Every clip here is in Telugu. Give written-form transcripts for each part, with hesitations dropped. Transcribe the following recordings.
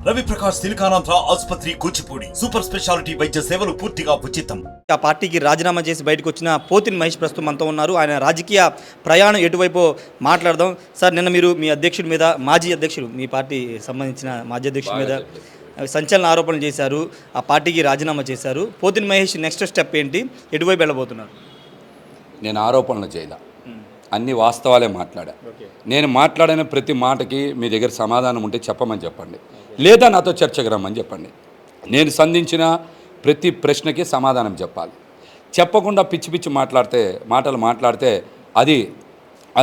రవి ప్రకాష్ సిలికానాంధ్ర ఆసుపత్రి కూచిపూడి సూపర్ స్పెషాలిటీ వైద్య సేవలు పూర్తిగా ఉచితం. ఆ పార్టీకి రాజీనామా చేసి బయటకు వచ్చిన పోతిన్ మహేష్ ప్రస్తుతం మనతో ఉన్నారు. ఆయన రాజకీయ ప్రయాణం ఎటువైపు మాట్లాడదాం. సార్, నిన్న మీరు మీ అధ్యక్షుడి మీద, మాజీ అధ్యక్షుడు, మీ పార్టీ సంబంధించిన మాజీ అధ్యక్షుడి మీద సంచలన ఆరోపణలు చేశారు. ఆ పార్టీకి రాజీనామా చేశారు. పోతిన్ మహేష్ నెక్స్ట్ స్టెప్ ఏంటి, ఎటువైపు వెళ్ళబోతున్నారు? నేను ఆరోపణలు చేయలే, అన్ని వాస్తవాలే మాట్లాడా. నేను మాట్లాడిన ప్రతి మాటకి మీ దగ్గర సమాధానం ఉంటే చెప్పమని చెప్పండి, లేదా నాతో చర్చకు రమ్మని చెప్పండి. నేను సంధించిన ప్రతి ప్రశ్నకి సమాధానం చెప్పాలి. చెప్పకుండా పిచ్చి పిచ్చి మాటలు మాట్లాడితే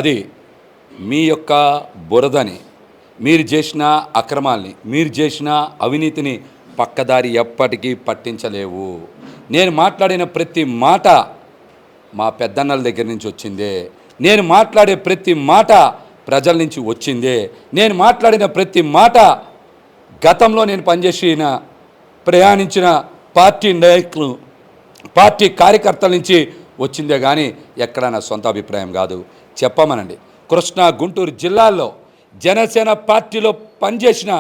అది మీ యొక్క బురదని, మీరు చేసిన అక్రమాల్ని, మీరు చేసిన అవినీతిని పక్కదారి ఎప్పటికీ పట్టించలేవు. నేను మాట్లాడిన ప్రతి మాట మా పెద్దన్నల దగ్గర నుంచి వచ్చిందే. నేను మాట్లాడే ప్రతి మాట ప్రజల నుంచి వచ్చిందే. నేను మాట్లాడిన ప్రతి మాట గతంలో నేను ప్రయాణించిన పార్టీ నాయకులు, పార్టీ కార్యకర్తల నుంచి వచ్చిందే కానీ ఎక్కడ నా సొంత అభిప్రాయం కాదు. చెప్పమనండి, కృష్ణా గుంటూరు జిల్లాల్లో జనసేన పార్టీలో పనిచేసిన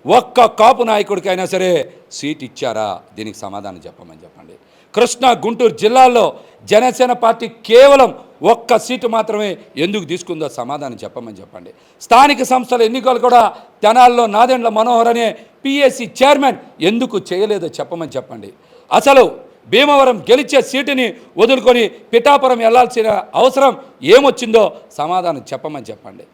ఒక్క కాపు నాయకుడికైనా సరే సీట్ ఇచ్చారా? దీనికి సమాధానం చెప్పమని చెప్పండి. కృష్ణా గుంటూరు జిల్లాల్లో జనసేన పార్టీ కేవలం ఒక్క సీటు మాత్రమే ఎందుకు తీసుకుందో సమాధానం చెప్పమని చెప్పండి. స్థానిక సంస్థల ఎన్నికలు కూడా తెనాల్లో నాదెండ్ల మనోహర్ అనే పిఎస్సి చైర్మన్ ఎందుకు చేయలేదో చెప్పమని చెప్పండి. అసలు భీమవరం గెలిచే సీటుని వదులుకొని పిఠాపురం వెళ్లాల్సిన అవసరం ఏమొచ్చిందో సమాధానం చెప్పమని చెప్పండి.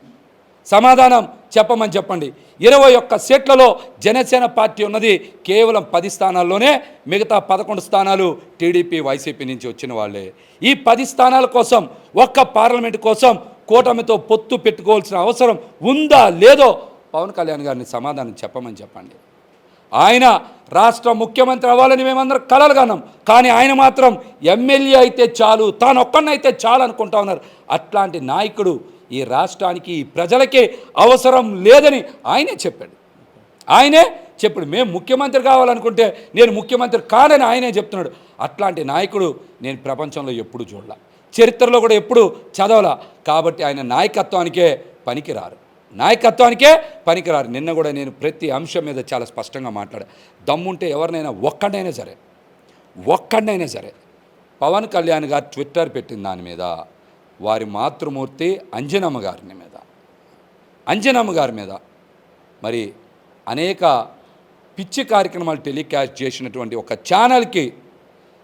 21 సీట్లలో జనసేన పార్టీ ఉన్నది కేవలం 10 స్థానాల్లోనే. మిగతా 11 స్థానాలు టీడీపీ, వైసీపీ నుంచి వచ్చిన వాళ్ళే. ఈ 10 స్థానాల కోసం, ఒక్క పార్లమెంటు కోసం కూటమితో పొత్తు పెట్టుకోవాల్సిన అవసరం ఉందా లేదో పవన్ కళ్యాణ్ గారిని సమాధానం చెప్పమని చెప్పండి. ఆయన రాష్ట్ర ముఖ్యమంత్రి అవ్వాలని మేమందరం కలలు కన్నాం, కానీ ఆయన మాత్రం ఎమ్మెల్యే అయితే చాలు, తాను ఒక్కడినైతే చాలు అనుకుంటా ఉన్నారు. అట్లాంటి నాయకుడు ఈ రాష్ట్రానికి, ఈ ప్రజలకి అవసరం లేదని ఆయనే చెప్పాడు. మేము ముఖ్యమంత్రి కావాలనుకుంటే నేను ముఖ్యమంత్రి కాదని ఆయనే చెప్తున్నాడు. అట్లాంటి నాయకుడు నేను ప్రపంచంలో ఎప్పుడు చూడలా, చరిత్రలో కూడా ఎప్పుడు చదవలా. కాబట్టి ఆయన నాయకత్వానికే పనికిరారు. నిన్న కూడా నేను ప్రతి అంశం మీద చాలా స్పష్టంగా మాట్లాడా. దమ్ముంటే ఎవరినైనా ఒక్కడినైనా సరే పవన్ కళ్యాణ్ గారు ట్విట్టర్ పెట్టిన దాని మీద, వారి మాతృమూర్తి అంజనమ్మ గారి మీద మరి అనేక పిచ్చి కార్యక్రమాలు టెలికాస్ట్ చేసినటువంటి ఒక ఛానల్కి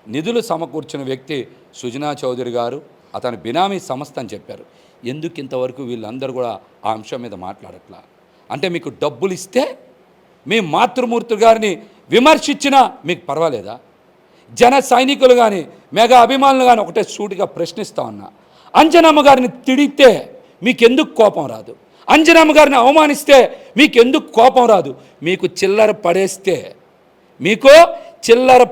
నిధులు సమకూర్చిన వ్యక్తి సుజనా చౌదరి గారు, అతని బినామీ సంస్థ అని చెప్పారు. ఎందుకు ఇంతవరకు వీళ్ళందరూ కూడా ఆ అంశం మీద మాట్లాడట్లా? అంటే మీకు డబ్బులు ఇస్తే మీ మాతృమూర్తి గారిని విమర్శించినా మీకు పర్వాలేదా? జన సైనికులు కానీ, మెగా అభిమానులు కానీ ఒకటే సూటిగా ప్రశ్నిస్తా ఉన్నా, అంజనమ్మ గారిని తిడితే మీకెందుకు కోపం రాదు? అంజనమ్మ గారిని అవమానిస్తే మీకెందుకు కోపం రాదు? మీకు చిల్లర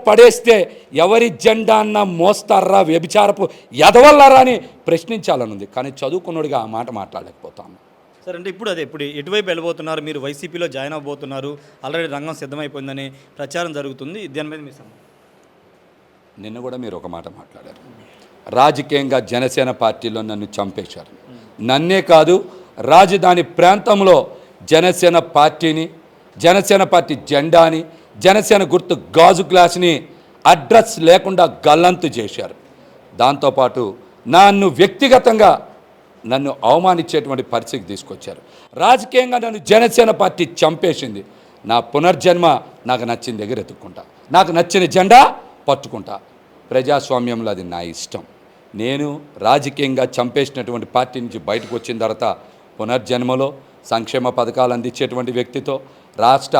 పడేస్తే ఎవరి జెండా అన్న మోస్తారా, వ్యభిచారపు ఎదవల్లారా అని ప్రశ్నించాలనుంది. కానీ చదువుకున్నోడిగా ఆ మాట మాట్లాడలేకపోతాను. సార్, అంటే ఇప్పుడు ఎటువైపు వెళ్ళబోతున్నారు? మీరు వైసీపీలో జాయిన్ అవ్వబోతున్నారు, ఆల్రెడీ రంగం సిద్ధమైపోయిందని ప్రచారం జరుగుతుంది. దాని మీద మీ సమయం. నిన్న కూడా మీరు ఒక మాట మాట్లాడారు, రాజకీయంగా జనసేన పార్టీలో నన్ను చంపేశారు. నన్నే కాదు, రాజధాని ప్రాంతంలో జనసేన పార్టీని, జనసేన పార్టీ జెండాని, జనసేన గుర్తు గాజు గ్లాసుని అడ్రస్ లేకుండా గల్లంతు చేశారు. దాంతోపాటు నన్ను వ్యక్తిగతంగా అవమానించేటువంటి పరిస్థితికి తీసుకొచ్చారు. రాజకీయంగా నన్ను జనసేన పార్టీ చంపేసింది. నా పునర్జన్మ నాకు నచ్చిన దగ్గర ఎత్తుక్కుంటా, నాకు నచ్చిన జెండా పట్టుకుంటా. ప్రజాస్వామ్యంలో అది నా ఇష్టం. నేను రాజకీయంగా చంపేసినటువంటి పార్టీ నుంచి బయటకు వచ్చిన తర్వాత పునర్జన్మలో సంక్షేమ పథకాలు అందించేటువంటి వ్యక్తితో, రాష్ట్ర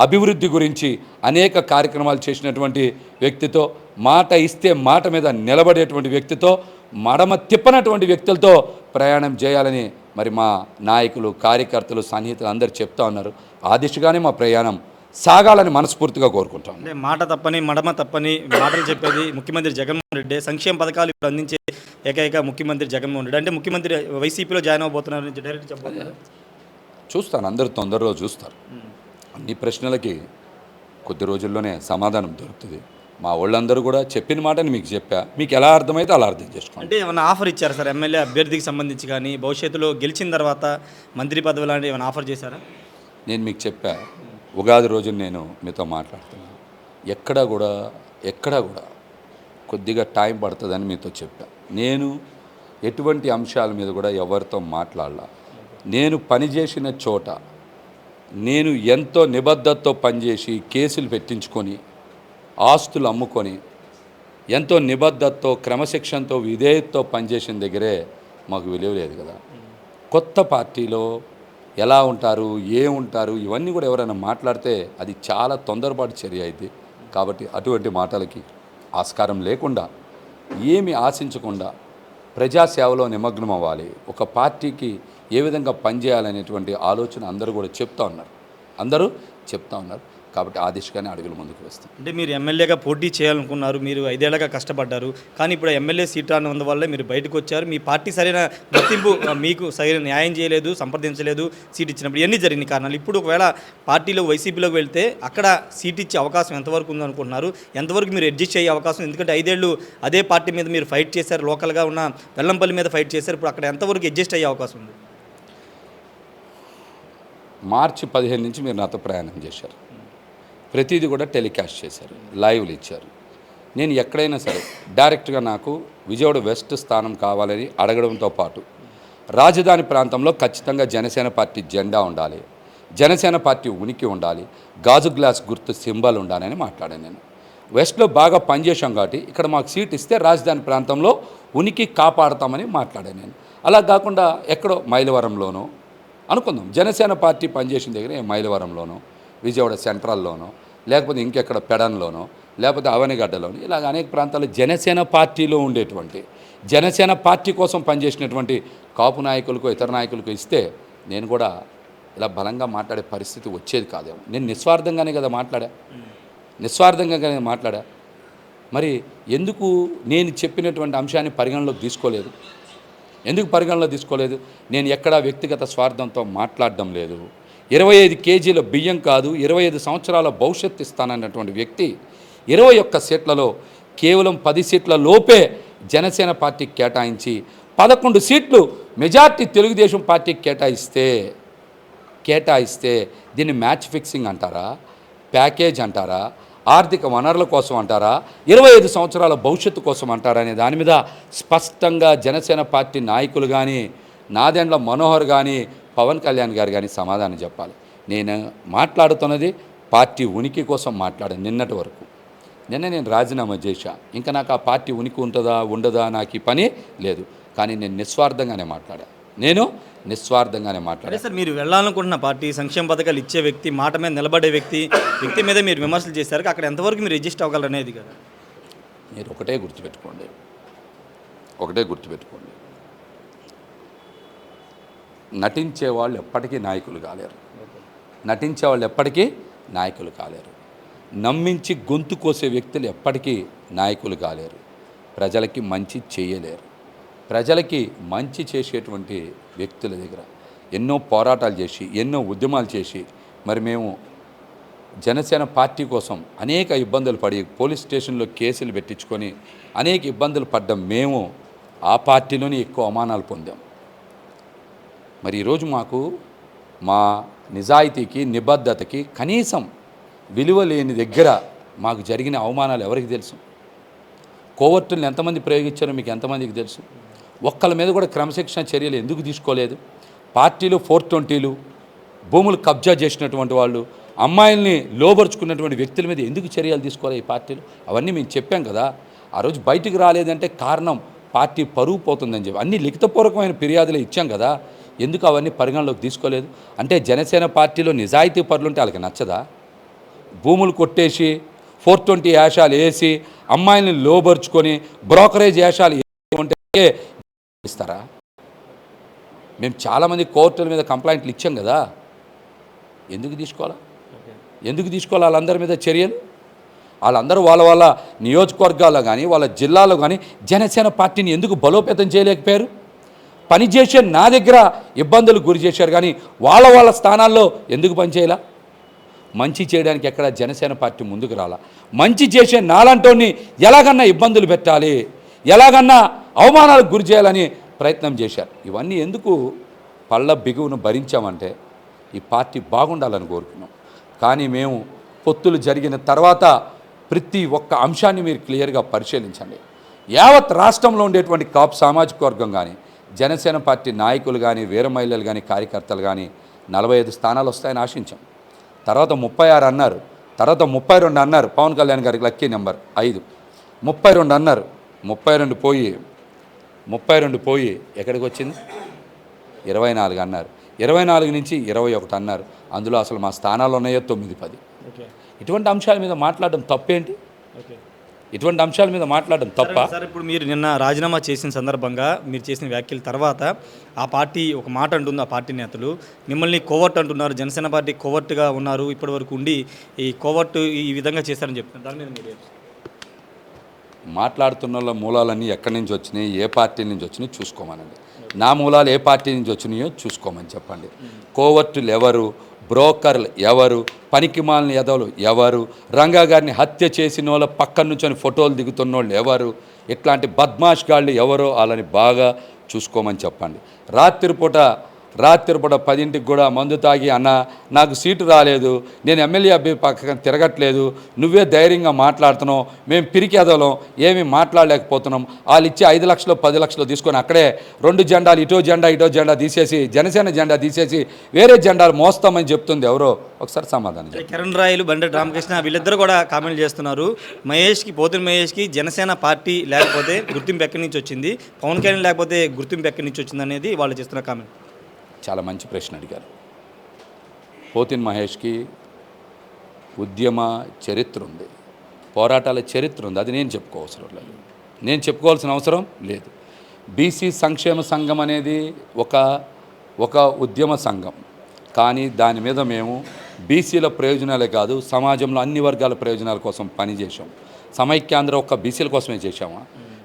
అభివృద్ధి గురించి అనేక కార్యక్రమాలు చేసినటువంటి వ్యక్తితో, మాట ఇస్తే మాట మీద నిలబడేటువంటి వ్యక్తితో, మడమ తిప్పనటువంటి వ్యక్తులతో ప్రయాణం చేయాలని మరి మా నాయకులు, కార్యకర్తలు, సన్నిహితులు అందరూ చెప్తా ఉన్నారు. ఆ దిశగానే మా ప్రయాణం సాగాలని మనస్ఫూర్తిగా కోరుకుంటాం. అంటే మాట తప్పని, మడమ తప్పని మాటలు చెప్పేది ముఖ్యమంత్రి జగన్మోహన్ రెడ్డి. సంక్షేమ పథకాలు ఇప్పుడు అందించే ఏకైక ముఖ్యమంత్రి జగన్మోహన్ రెడ్డి. అంటే ముఖ్యమంత్రి వైసీపీలో జాయిన్ అవబోతున్నారు నుంచి డైరెక్ట్ చెప్పారు. చూస్తాను, అందరూ తొందరలో చూస్తారు. అన్ని ప్రశ్నలకి కొద్ది రోజుల్లోనే సమాధానం దొరుకుతుంది. మా వాళ్ళందరూ కూడా చెప్పిన మాటని మీకు చెప్పా, మీకు ఎలా అర్థమైతే అలా అర్థం చేసుకోండి. అంటే ఏమైనా ఆఫర్ ఇచ్చారా సార్? ఎమ్మెల్యే అభ్యర్థికి సంబంధించి కానీ, భవిష్యత్తులో గెలిచిన తర్వాత మంత్రి పదవి లాంటివి ఏమైనా ఆఫర్ చేశారా? నేను మీకు చెప్పా, ఉగాది రోజు నేను మీతో మాట్లాడుతున్నాను. ఎక్కడా కూడా కొద్దిగా టైం పడుతుందని మీతో చెప్పాను. నేను ఎటువంటి అంశాల మీద కూడా ఎవరితో మాట్లాడాల. నేను పనిచేసిన చోట నేను ఎంతో నిబద్ధతతో పనిచేసి కేసులు పెట్టించుకొని ఆస్తులు అమ్ముకొని ఎంతో నిబద్ధతతో క్రమశిక్షణతో విధేయతతో పనిచేసిన దగ్గరే మాకు విలువ లేదు కదా. కొత్త పార్టీలో ఎలా ఉంటారు, ఏముంటారు, ఇవన్నీ కూడా ఎవరైనా మాట్లాడితే అది చాలా తొందరపాటు చర్య అయింది. కాబట్టి అటువంటి మాటలకి ఆస్కారం లేకుండా ఏమి ఆశించకుండా ప్రజాసేవలో నిమగ్నం అవ్వాలి. ఒక పార్టీకి ఏ విధంగా పనిచేయాలనేటువంటి ఆలోచన అందరూ కూడా చెప్తా ఉన్నారు. కాబట్టి ఆ దిశగానే అడుగులు ముందుకు వేస్తాం. అంటే మీరు ఎమ్మెల్యేగా పోటీ చేయాలనుకున్నారు, మీరు 5 ఏళ్లుగా కష్టపడ్డారు, కానీ ఇప్పుడు ఎమ్మెల్యే సీట్ రానందువల్ల మీరు బయటకు వచ్చారు. మీ పార్టీ సరైన గుర్తింపు మీకు సరైన న్యాయం చేయలేదు, సంప్రదించలేదు సీట్ ఇచ్చినప్పుడు. ఇవన్నీ జరిగిన కారణాలు. ఇప్పుడు ఒకవేళ పార్టీలో వైసీపీలోకి వెళ్తే అక్కడ సీట్ ఇచ్చే అవకాశం ఎంతవరకు ఉందనుకుంటున్నారు? ఎంతవరకు మీరు అడ్జస్ట్ అయ్యే అవకాశం? ఎందుకంటే 5 ఏళ్ళు అదే పార్టీ మీద మీరు ఫైట్ చేశారు, లోకల్గా ఉన్న వెల్లంపల్లి మీద ఫైట్ చేశారు. ఇప్పుడు అక్కడ ఎంతవరకు అడ్జస్ట్ అయ్యే అవకాశం ఉంది? మార్చి 15 నుంచి మీరు నాతో ప్రయాణం చేశారు. ప్రతిదీ కూడా టెలికాస్ట్ చేశారు, లైవ్లు ఇచ్చారు. నేను ఎక్కడైనా సరే డైరెక్ట్గా నాకు విజయవాడ వెస్ట్ స్థానం కావాలని అడగడంతో పాటు రాజధాని ప్రాంతంలో ఖచ్చితంగా జనసేన పార్టీ జెండా ఉండాలి, జనసేన పార్టీ ఉనికి ఉండాలి, గాజు గ్లాస్ గుర్తు సింబల్ ఉండాలని మాట్లాడాను. నేను వెస్ట్లో బాగా పనిచేశాం కాబట్టి ఇక్కడ మాకు సీట్ ఇస్తే రాజధాని ప్రాంతంలో ఉనికి కాపాడతామని మాట్లాడాను నేను. అలా కాకుండా ఎక్కడో మైలవరంలోనో అనుకుందాం, జనసేన పార్టీ పనిచేసిన దగ్గర మైలవరంలోనో, విజయవాడ సెంట్రల్లోనో, లేకపోతే ఇంకెక్కడ పెడన్లోనో, లేకపోతే అవనిగడ్డలోనో, ఇలాగ అనేక ప్రాంతాల్లో జనసేన పార్టీలో ఉండేటువంటి జనసేన పార్టీ కోసం పనిచేసినటువంటి కాపు నాయకులకు ఇతర నాయకులకు ఇస్తే నేను కూడా ఇలా బలంగా మాట్లాడే పరిస్థితి వచ్చేది కాదేమో. నేను నిస్వార్థంగానే కదా మాట్లాడా. మరి ఎందుకు నేను చెప్పినటువంటి అంశాన్ని పరిగణలోకి తీసుకోలేదు? నేను ఎక్కడా వ్యక్తిగత స్వార్థంతో మాట్లాడడం లేదు. 25 కేజీల బియ్యం కాదు, 25 సంవత్సరాల భవిష్యత్తు ఇస్తానన్నటువంటి వ్యక్తి 21 సీట్లలో కేవలం 10 సీట్ల లోపే జనసేన పార్టీకి కేటాయించి 11 సీట్లు మెజార్టీ తెలుగుదేశం పార్టీకి కేటాయిస్తే దీన్ని మ్యాచ్ ఫిక్సింగ్ అంటారా, ప్యాకేజ్ అంటారా, ఆర్థిక వనరుల కోసం అంటారా, 25 సంవత్సరాల భవిష్యత్తు కోసం అంటారా అనే దాని మీద స్పష్టంగా జనసేన పార్టీ నాయకులు కానీ, నాదెండ్ల మనోహర్ కానీ, పవన్ కళ్యాణ్ గారు కానీ సమాధానం చెప్పాలి. నేను మాట్లాడుతున్నది పార్టీ ఉనికి కోసం మాట్లాడాను. నిన్నటి వరకు నేను రాజీనామా చేశా. ఇంకా నాకు ఆ పార్టీ ఉనికి ఉంటుందా ఉండదా నాకు ఈ పని లేదు. కానీ నేను నిస్వార్థంగానే మాట్లాడాను. సార్, మీరు వెళ్ళాలనుకుంటున్న పార్టీ సంక్షేమ పథకాలు ఇచ్చే వ్యక్తి, మాట మీద నిలబడే వ్యక్తి మీద మీరు విమర్శలు చేశారు. అక్కడ ఎంతవరకు మీరు రిజిస్ట్ అవ్వగలరు అనేది కదా. మీరు ఒకటే గుర్తుపెట్టుకోండి, నటించే వాళ్ళు ఎప్పటికీ నాయకులు కాలేరు. నమ్మించి గొంతు కోసే వ్యక్తులు ఎప్పటికీ నాయకులు కాలేరు. ప్రజలకి మంచి చేయలేరు. ప్రజలకి మంచి చేసేటువంటి వ్యక్తుల దగ్గర ఎన్నో పోరాటాలు చేసి, ఎన్నో ఉద్యమాలు చేసి, మరి మేము జనసేన పార్టీ కోసం అనేక ఇబ్బందులు పడి పోలీస్ స్టేషన్లో కేసులు పెట్టించుకొని అనేక ఇబ్బందులు పడ్డాం. మేము ఆ పార్టీలోనే ఎక్కువ అవమానాలు పొందాం. మరి ఈరోజు మాకు మా నిజాయితీకి, నిబద్ధతకి కనీసం విలువ లేని దగ్గర మాకు జరిగిన అవమానాలు ఎవరికి తెలుసు? కోవర్టులను ఎంతమంది ప్రయోగించారో మీకు ఎంతమందికి తెలుసు? ఒక్కళ్ళ మీద కూడా క్రమశిక్షణ చర్యలు ఎందుకు తీసుకోలేదు? పార్టీలు 420లు, భూములు కబ్జా చేసినటువంటి వాళ్ళు, అమ్మాయిల్ని లోబరుచుకున్నటువంటి వ్యక్తుల మీద ఎందుకు చర్యలు తీసుకోవాలి ఈ పార్టీలు? అవన్నీ మేము చెప్పాం కదా. ఆ రోజు బయటికి రాలేదంటే కారణం పార్టీ పరువు పోతుందని చెప్పి అన్ని లిఖితపూర్వకమైన ఫిర్యాదులు ఇచ్చాం కదా. ఎందుకు అవన్నీ పరిగణలోకి తీసుకోలేదు? అంటే జనసేన పార్టీలో నిజాయితీ పరులుంటే వాళ్ళకి నచ్చదా? భూములు కొట్టేసి 420 యాషాలు వేసి అమ్మాయిల్ని లోబరుచుకొని బ్రోకరేజ్ యాషాలు ఉంటే ఇస్తారా? మేము చాలామంది కోర్టుల మీద కంప్లైంట్లు ఇచ్చాం కదా. ఎందుకు తీసుకోవాలి వాళ్ళందరి మీద చర్యలు? వాళ్ళందరూ వాళ్ళ నియోజకవర్గాల్లో కానీ వాళ్ళ జిల్లాలో కానీ జనసేన పార్టీని ఎందుకు బలోపేతం చేయలేకపోయారు? పనిచేసే నా దగ్గర ఇబ్బందులు గురి చేశారు, కానీ వాళ్ళ స్థానాల్లో ఎందుకు పనిచేయాల? మంచి చేయడానికి ఎక్కడ జనసేన పార్టీ ముందుకు రాలా. మంచి చేసే నాలంటోని ఎలాగన్నా ఇబ్బందులు పెట్టాలి, ఎలాగన్నా అవమానాలకు గురి చేయాలని ప్రయత్నం చేశారు. ఇవన్నీ ఎందుకు పళ్ళ బిగువును భరించామంటే ఈ పార్టీ బాగుండాలని కోరుకున్నాం. కానీ మేము పొత్తులు జరిగిన తర్వాత ప్రతి ఒక్క అంశాన్ని మీరు క్లియర్గా పరిశీలించండి. యావత్ రాష్ట్రంలో ఉండేటువంటి కాపు సామాజిక వర్గం కానీ, జనసేన పార్టీ నాయకులు కానీ, వీర మహిళలు కానీ, కార్యకర్తలు కానీ 45 స్థానాలు వస్తాయని ఆశించాం. తర్వాత 36 అన్నారు, తర్వాత 32 అన్నారు. పవన్ కళ్యాణ్ గారికి లక్కీ నెంబర్ 5. 32 అన్నారు. 32 పోయి ఎక్కడికి వచ్చింది? 24 అన్నారు. 24 నుంచి 21 అన్నారు. అందులో అసలు మా స్థానాలు ఉన్నాయో 9, 10. ఇటువంటి అంశాల మీద మాట్లాడడం తప్పేంటి? ఇటువంటి అంశాల మీద మాట్లాడడం తప్ప? సార్, ఇప్పుడు మీరు నిన్న రాజీనామా చేసిన సందర్భంగా మీరు చేసిన వ్యాఖ్యల తర్వాత ఆ పార్టీ ఒక మాట అంటుంది, ఆ పార్టీ నేతలు మిమ్మల్ని కోవర్ట్ అంటున్నారు, జనసేన పార్టీ కోవర్ట్గా ఉన్నారు, ఇప్పటివరకు ఉండి ఈ కోవర్ట్ ఈ విధంగా చేశారని చెప్తున్నారు. దాని మీద మీరు మాట్లాడుతున్న వాళ్ళ మూలాలన్నీ ఎక్కడి నుంచి వచ్చినాయి, ఏ పార్టీ నుంచి వచ్చినాయి చూసుకోమనండి. నా మూలాలు ఏ పార్టీ నుంచి వచ్చినాయో చూసుకోమని చెప్పండి. కోవర్టులు ఎవరు, బ్రోకర్లు ఎవరు, పనికిమాలిన ఎదవలు ఎవరు, రంగా గారిని హత్య చేసిన వాళ్ళ పక్కన నుంచి ఫోటోలు దిగుతున్న వాళ్ళు ఎవరు, ఇట్లాంటి బద్మాష్ గాళ్ళు ఎవరో వాళ్ళని బాగా చూసుకోమని చెప్పండి. రాత్రిపూట 10ంటికి కూడా మందు తాగి, అన్న నాకు సీటు రాలేదు, నేను ఎమ్మెల్యే అభ్యర్థి పక్కన తిరగట్లేదు, నువ్వే ధైర్యంగా మాట్లాడుతున్నావు, మేము పిరికేదలం ఏమీ మాట్లాడలేకపోతున్నాం, వాళ్ళు ఇచ్చి 5 లక్షలు 10 లక్షలు తీసుకొని అక్కడే 2 జెండాలు ఇటో జెండా తీసేసి, జనసేన జెండా తీసేసి వేరే జెండాలు మోస్తామని చెప్తుంది ఎవరో ఒకసారి సమాధానం చెప్పండి. కిరణ్ రాయలు, బండి రామకృష్ణ వీళ్ళిద్దరు కూడా కామెంట్ చేస్తున్నారు. పోతిన మహేష్కి జనసేన పార్టీ లేకపోతే గుర్తింపు ఎక్కడి నుంచి వచ్చింది, పవన్ కళ్యాణ్ లేకపోతే గుర్తింపు ఎక్కడి నుంచి వచ్చింది అనేది వాళ్ళు చేస్తున్న కామెంట్. చాలా మంచి ప్రశ్న అడిగారు. పోతిన్ మహేష్కి ఉద్యమ చరిత్ర ఉంది, పోరాటాల చరిత్ర ఉంది. అది నేను చెప్పుకోవాల్సిన అవసరం లేదు. బీసీ సంక్షేమ సంఘం అనేది ఒక ఉద్యమ సంఘం. కానీ దాని మీద మేము బీసీల ప్రయోజనాలే కాదు, సమాజంలో అన్ని వర్గాల ప్రయోజనాల కోసం పనిచేసాం. సమైక్యాంధ్ర ఒక్క బీసీల కోసమే చేశామా?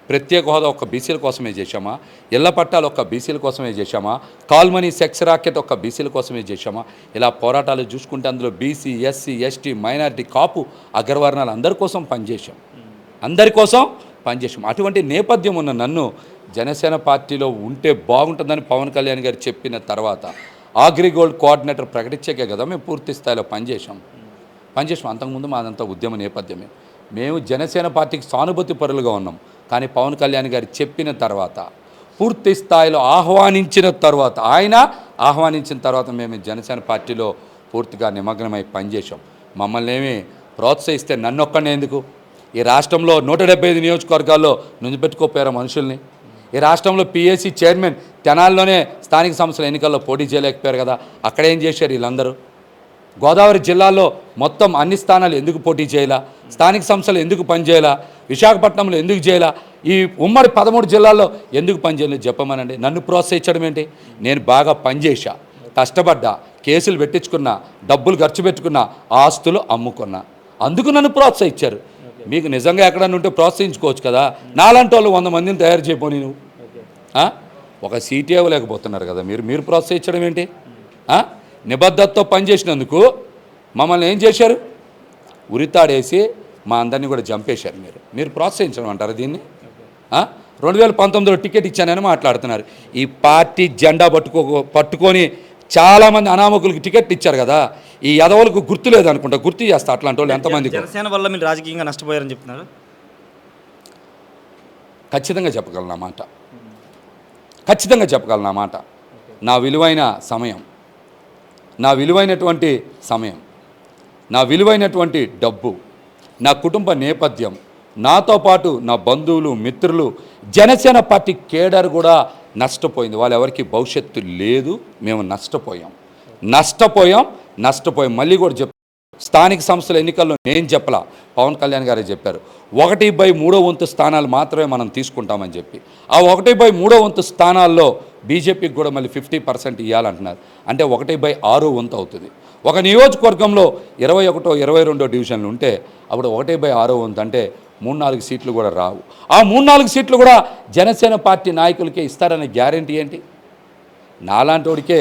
ప్రత్యేక హోదా ఒక్క బీసీల కోసమే చేశామా? ఇళ్ల పట్టాలు ఒక్క బీసీల కోసమే చేశామా? కాల్మనీ సెక్స్ రాకెట్ ఒక్క బీసీల కోసమే చేశామా? ఇలా పోరాటాలు చూసుకుంటే అందులో బీసీ, ఎస్సీ, ఎస్టీ, మైనారిటీ, కాపు, అగ్రవర్ణాలు అందరి కోసం పనిచేశాం. అటువంటి నేపథ్యం ఉన్న నన్ను జనసేన పార్టీలో ఉంటే బాగుంటుందని పవన్ కళ్యాణ్ గారు చెప్పిన తర్వాత అగ్రిగోల్డ్ కోఆర్డినేటర్ ప్రకటించాకే కదా మేము పూర్తి స్థాయిలో పనిచేసాం. అంతకుముందు మాదంతా ఉద్యమ నేపథ్యమే. మేము జనసేన పార్టీకి సానుభూతి పరులుగా ఉన్నాం. కానీ పవన్ కళ్యాణ్ గారు చెప్పిన తర్వాత, పూర్తి స్థాయిలో ఆహ్వానించిన తర్వాత మేము జనసేన పార్టీలో పూర్తిగా నిమగ్నమై పనిచేసాం. మమ్మల్ని ఏమి ప్రోత్సహిస్తే నన్నొక్కనే ఎందుకు? ఈ రాష్ట్రంలో 175 నియోజకవర్గాల్లో నుంచిపెట్టుకోపోయారు మనుషుల్ని. ఈ రాష్ట్రంలో పిఎస్సి చైర్మన్ తెనాల్లోనే స్థానిక సంస్థల ఎన్నికల్లో పోటీ చేయలేకపోయారు కదా, అక్కడేం చేశారు వీళ్ళందరూ? గోదావరి జిల్లాలో మొత్తం అన్ని స్థానాలు ఎందుకు పోటీ చేయాలా? స్థానిక సంస్థలు ఎందుకు పనిచేయాలా? విశాఖపట్నంలో ఎందుకు చేయాలా? ఈ ఉమ్మడి 13 జిల్లాల్లో ఎందుకు పనిచేయలేదు చెప్పమనండి. నన్ను ప్రోత్సహించడం ఏంటి? నేను బాగా పనిచేశా, కష్టపడ్డా, కేసులు పెట్టించుకున్నా, డబ్బులు ఖర్చు పెట్టుకున్నా, ఆస్తులు అమ్ముకున్నా, అందుకు నన్ను ప్రోత్సహించారు. మీకు నిజంగా ఎక్కడన్నా ఉంటే ప్రోత్సహించుకోవచ్చు కదా. నాలాంటి వాళ్ళు 100 మందిని తయారు చేయబోని నువ్వు ఒక సీటీ ఇవ్వలేకపోతున్నారు కదా మీరు ప్రోత్సహించడం ఏంటి? నిబద్ధతతో పనిచేసినందుకు మమ్మల్ని ఏం చేశారు? ఉరితాడేసి మా అందరినీ కూడా చంపేశారు. మీరు ప్రోత్సహించడం అంటారు దీన్ని? 2019లో టికెట్ ఇచ్చానని మాట్లాడుతున్నారు. ఈ పార్టీ జెండా పట్టుకొని చాలామంది అనామకులకు టికెట్ ఇచ్చారు కదా, ఈ యదవులకు గుర్తు లేదనుకుంటా, గుర్తు చేస్తా అట్లాంటి వాళ్ళు ఎంతమంది. జనసేన వల్ల మీరు రాజకీయంగా నష్టపోయారని చెప్తున్నారు. ఖచ్చితంగా చెప్పగలను ఆ మాట. నా విలువైన సమయం, నా విలువైనటువంటి డబ్బు, నా కుటుంబ నేపథ్యం, నాతో పాటు నా బంధువులు, మిత్రులు, జనసేన పార్టీ కేడర్ కూడా నష్టపోయింది. వాళ్ళు ఎవరికి భవిష్యత్తు లేదు. మేము నష్టపోయాం. మళ్ళీ కూడా స్థానిక సంస్థల ఎన్నికల్లో నేను చెప్పలా, పవన్ కళ్యాణ్ గారే చెప్పారు. 1/3 స్థానాలు మాత్రమే మనం తీసుకుంటామని చెప్పి, ఆ 1/3 స్థానాల్లో బీజేపీకి కూడా మళ్ళీ 50% ఇవ్వాలంటున్నారు. అంటే 1/6 అవుతుంది. ఒక నియోజకవర్గంలో 21, 22 డివిజన్లు ఉంటే అప్పుడు 1/6 అంటే 3-4 సీట్లు కూడా రావు. ఆ 3-4 సీట్లు కూడా జనసేన పార్టీ నాయకులకే ఇస్తారనే గ్యారెంటీ ఏంటి? నాలాంటి వాడికే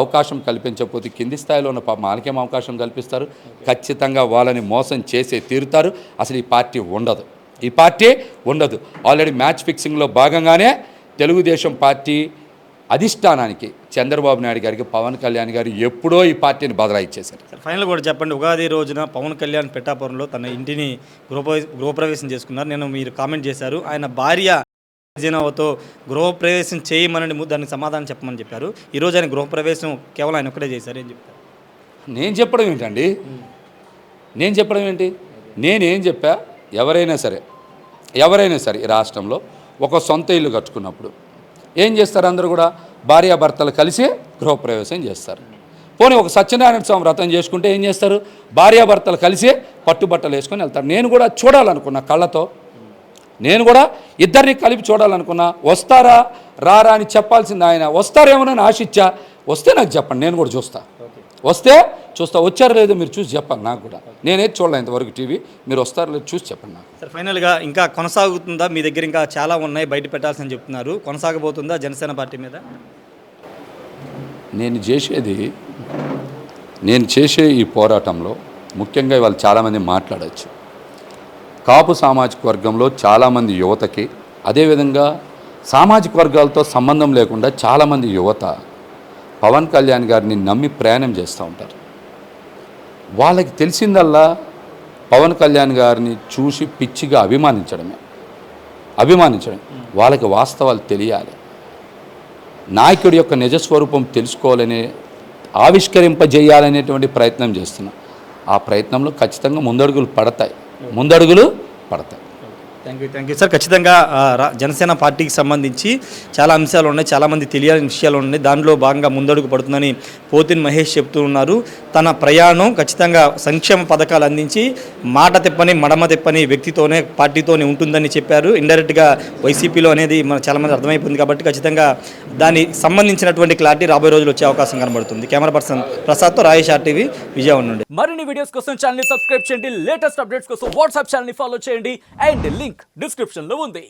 అవకాశం కల్పించకపోతే కింది స్థాయిలో ఉన్న వాళ్ళకేం అవకాశం కల్పిస్తారు? ఖచ్చితంగా వాళ్ళని మోసం చేసే తీరుతారు. అసలు ఈ పార్టీ ఉండదు. ఆల్రెడీ మ్యాచ్ ఫిక్సింగ్లో భాగంగానే తెలుగుదేశం పార్టీ అధిష్టానానికి చంద్రబాబు నాయుడు గారికి పవన్ కళ్యాణ్ గారు ఎప్పుడో ఈ పార్టీని బదలాయిచ్చేశారు. ఫైనల్ కూడా చెప్పండి, ఉగాది రోజున పవన్ కళ్యాణ్ పిఠాపురంలో తన ఇంటిని గృహప్రవేశం చేసుకున్నారు. మీరు కామెంట్ చేశారు, ఆయన భార్య జనావతో గృహప్రవేశం చేయమని దానికి సమాధానం చెప్పమని చెప్పారు. ఈరోజు ఆయన గృహప్రవేశం కేవలం ఆయన ఒక్కడే చేశారు, ఏం చెప్తారు? నేను చెప్పడం ఏంటండి? నేను చెప్పడం ఏంటి? నేనేం చెప్పా? ఎవరైనా సరే ఈ రాష్ట్రంలో ఒక సొంత ఇల్లు కట్టుకున్నప్పుడు ఏం చేస్తారు? అందరూ కూడా భార్యాభర్తలు కలిసి గృహప్రవేశం చేస్తారు. పోనీ ఒక సత్యనారాయణ స్వామి వ్రతం చేసుకుంటే ఏం చేస్తారు? భార్యాభర్తలు కలిసి పట్టుబట్టలు వేసుకొని వెళ్తారు. నేను కూడా చూడాలనుకున్నా కళ్ళతో, నేను కూడా ఇద్దరిని కలిపి చూడాలనుకున్నా. వస్తారా రారా అని చెప్పాల్సింది ఆయన. వస్తారేమోనని ఆశించా. వస్తే నాకు చెప్పండి, నేను కూడా చూస్తా. వస్తే చూస్తా, వచ్చారో లేదో మీరు చూసి చెప్పాలి నాకు కూడా. నేనేది చూడలే ఇంతవరకు టీవీ, మీరు వస్తారో లేదో చూసి చెప్పండి నాకు. సార్ ఫైనల్గా ఇంకా కొనసాగుతుందా? మీ దగ్గర ఇంకా చాలా ఉన్నాయి బయట పెట్టాల్సిన చెప్తున్నారు, కొనసాగబోతుందా జనసేన పార్టీ మీద? నేను చేసే ఈ పోరాటంలో ముఖ్యంగా ఇవాళ చాలామంది మాట్లాడచ్చు. కాపు సామాజిక వర్గంలో చాలామంది యువతకి, అదేవిధంగా సామాజిక వర్గాలతో సంబంధం లేకుండా చాలామంది యువత పవన్ కళ్యాణ్ గారిని నమ్మి ప్రయాణం చేస్తూ ఉంటారు. వాళ్ళకి తెలిసిందల్లా పవన్ కళ్యాణ్ గారిని చూసి పిచ్చిగా అభిమానించడం. వాళ్ళకి వాస్తవాలు తెలియాలి, నాయకుడి యొక్క నిజస్వరూపం తెలుసుకోవాలనే, ఆవిష్కరింపజేయాలనేటువంటి ప్రయత్నం చేస్తున్నాం. ఆ ప్రయత్నంలో ఖచ్చితంగా ముందడుగులు పడతాయి. Thank you sir. ఖచ్చితంగా జనసేన పార్టీకి సంబంధించి చాలా అంశాలు ఉన్నాయి, చాలామంది తెలియాల్సిన విషయాలు ఉన్నాయి. దానిలో భాగంగా ముందడుగు పడుతుందని పోతిన్ మహేష్ చెప్తూ ఉన్నారు. తన ప్రయాణం ఖచ్చితంగా సంక్షేమ పథకాలు అందించి మాట తిప్పని మడమ తిప్పని వ్యక్తితోనే, పార్టీతోనే ఉంటుందని చెప్పారు. ఇండైరెక్ట్గా వైసీపీలో అనేది చాలామంది అర్థమైపోయింది కాబట్టి ఖచ్చితంగా దానికి సంబంధించినటువంటి క్లారిటీ రాబోయే రోజులు వచ్చే అవకాశం కనబడుతుంది. Camera person ప్రసాద్తో Rayesh RTV Vijayawada నుండి. మరిన్ని వీడియోస్ కోసం ఛానల్ ని సబ్స్క్రైబ్ చేయండి, లేటెస్ట్ అప్డేట్స్ కోసం వాట్సాప్ ఛానల్ ని ఫాలో చేయండి, అండ్ లింక్ డిస్క్రిప్షన్ లో ఉంది.